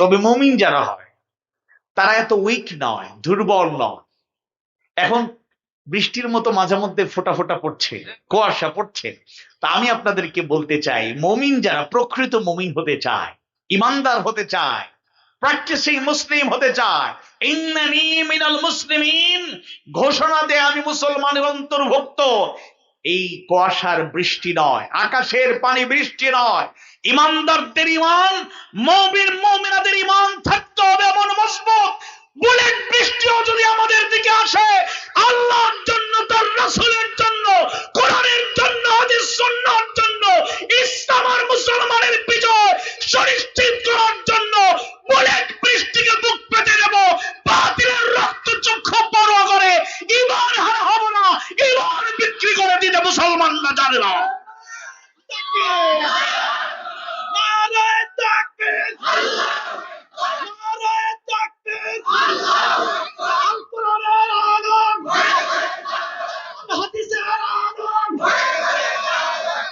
তবে মুমিন যারা হয় তারা এত উইক নয়, দুর্বল নয়। এখন বৃষ্টির মতো মাঝে মধ্যে ফোঁটা ফোঁটা পড়ছে, কুয়াশা পড়ছে। তা আমি আপনাদেরকে বলতে চাই, মুমিন যারা প্রকৃত মুমিন হতে চায়, ইমানদার হতে চায়, প্র্যাকটিসিং মুসলিম হতে চায়, ইন্নানি মিনাল মুসলিমিন ঘোষণা দেয় আমি মুসলমানের অন্তর্ভুক্ত। এই কুয়াশার বৃষ্টি নয়, আকাশের পানি বৃষ্টি নয়, ইমানদারদের ইমান, মুমিন